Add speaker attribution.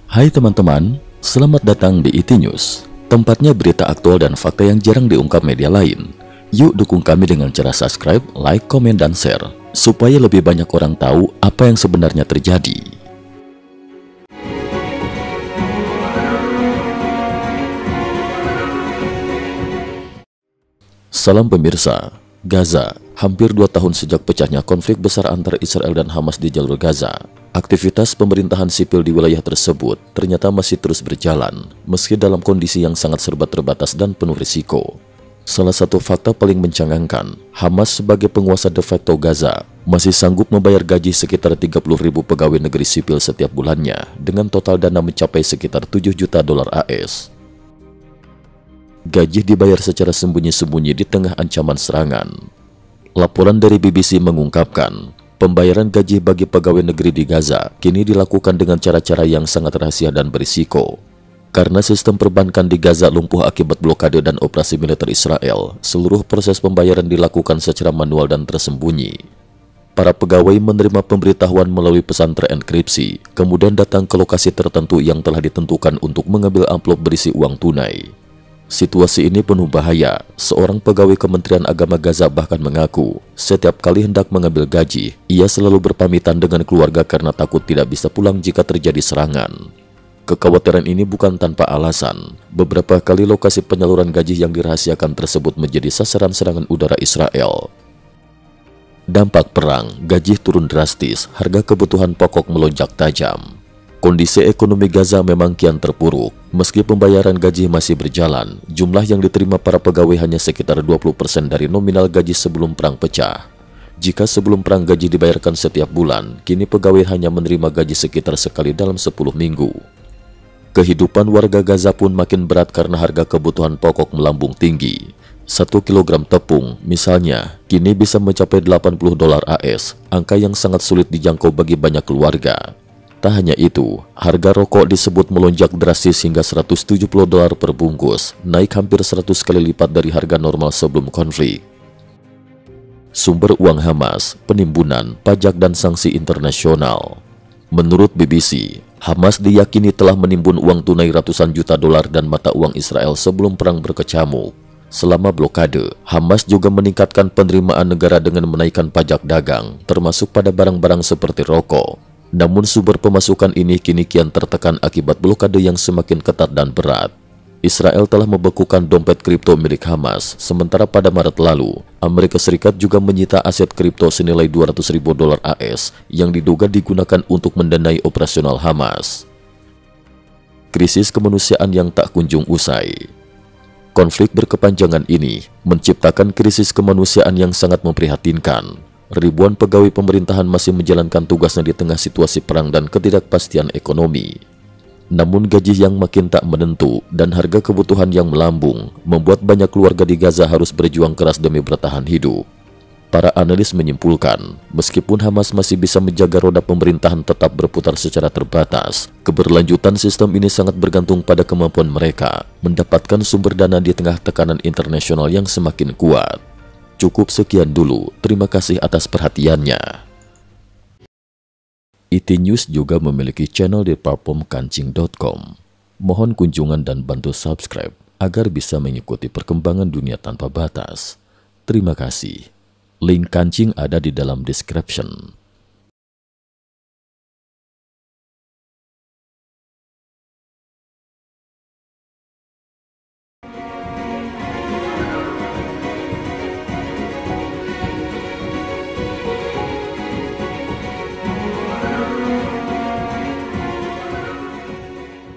Speaker 1: Hai teman-teman, selamat datang di IT News. Tempatnya berita aktual dan fakta yang jarang diungkap media lain. Yuk dukung kami dengan cara subscribe, like, komen, dan share, supaya lebih banyak orang tahu apa yang sebenarnya terjadi. Salam pemirsa. Gaza, hampir 2 tahun sejak pecahnya konflik besar antara Israel dan Hamas di jalur Gaza. Aktivitas pemerintahan sipil di wilayah tersebut ternyata masih terus berjalan, meski dalam kondisi yang sangat serba terbatas dan penuh risiko. Salah satu fakta paling mencengangkan, Hamas sebagai penguasa de facto Gaza masih sanggup membayar gaji sekitar 30.000 pegawai negeri sipil setiap bulannya, dengan total dana mencapai sekitar 7 juta dolar AS. Gaji dibayar secara sembunyi-sembunyi di tengah ancaman serangan. Laporan dari BBC mengungkapkan, pembayaran gaji bagi pegawai negeri di Gaza kini dilakukan dengan cara-cara yang sangat rahasia dan berisiko. Karena sistem perbankan di Gaza lumpuh akibat blokade dan operasi militer Israel, seluruh proses pembayaran dilakukan secara manual dan tersembunyi. Para pegawai menerima pemberitahuan melalui pesan terenkripsi, kemudian datang ke lokasi tertentu yang telah ditentukan untuk mengambil amplop berisi uang tunai. Situasi ini penuh bahaya. Seorang pegawai Kementerian Agama Gaza bahkan mengaku, setiap kali hendak mengambil gaji, ia selalu berpamitan dengan keluarga karena takut tidak bisa pulang jika terjadi serangan. Kekhawatiran ini bukan tanpa alasan. Beberapa kali lokasi penyaluran gaji yang dirahasiakan tersebut menjadi sasaran serangan udara Israel. Dampak perang, gaji turun drastis, harga kebutuhan pokok melonjak tajam. Kondisi ekonomi Gaza memang kian terpuruk. Meski pembayaran gaji masih berjalan, jumlah yang diterima para pegawai hanya sekitar 20% dari nominal gaji sebelum perang pecah. Jika sebelum perang gaji dibayarkan setiap bulan, kini pegawai hanya menerima gaji sekitar sekali dalam 10 minggu. Kehidupan warga Gaza pun makin berat karena harga kebutuhan pokok melambung tinggi. 1 kilogram tepung, misalnya, kini bisa mencapai 80 dolar AS, angka yang sangat sulit dijangkau bagi banyak keluarga. Tak hanya itu, harga rokok disebut melonjak drastis hingga 170 dolar per bungkus, naik hampir 100 kali lipat dari harga normal sebelum konflik. Sumber uang Hamas, penimbunan, pajak dan sanksi internasional. Menurut BBC, Hamas diyakini telah menimbun uang tunai ratusan juta dolar dan mata uang Israel sebelum perang berkecamuk. Selama blokade, Hamas juga meningkatkan penerimaan negara dengan menaikkan pajak dagang, termasuk pada barang-barang seperti rokok. Namun sumber pemasukan ini kini kian tertekan akibat blokade yang semakin ketat dan berat. Israel telah membekukan dompet kripto milik Hamas, sementara pada Maret lalu, Amerika Serikat juga menyita aset kripto senilai 200.000 dolar AS yang diduga digunakan untuk mendanai operasional Hamas. Krisis kemanusiaan yang tak kunjung usai. Konflik berkepanjangan ini menciptakan krisis kemanusiaan yang sangat memprihatinkan. Ribuan pegawai pemerintahan masih menjalankan tugasnya di tengah situasi perang dan ketidakpastian ekonomi. Namun gaji yang makin tak menentu dan harga kebutuhan yang melambung membuat banyak keluarga di Gaza harus berjuang keras demi bertahan hidup. Para analis menyimpulkan, meskipun Hamas masih bisa menjaga roda pemerintahan tetap berputar secara terbatas, keberlanjutan sistem ini sangat bergantung pada kemampuan mereka mendapatkan sumber dana di tengah tekanan internasional yang semakin kuat. Cukup sekian dulu, terima kasih atas perhatiannya. IT News juga memiliki channel di platform kancing.com. Mohon kunjungan dan bantu subscribe agar bisa mengikuti perkembangan dunia tanpa batas. Terima kasih. Link kancing ada di dalam description.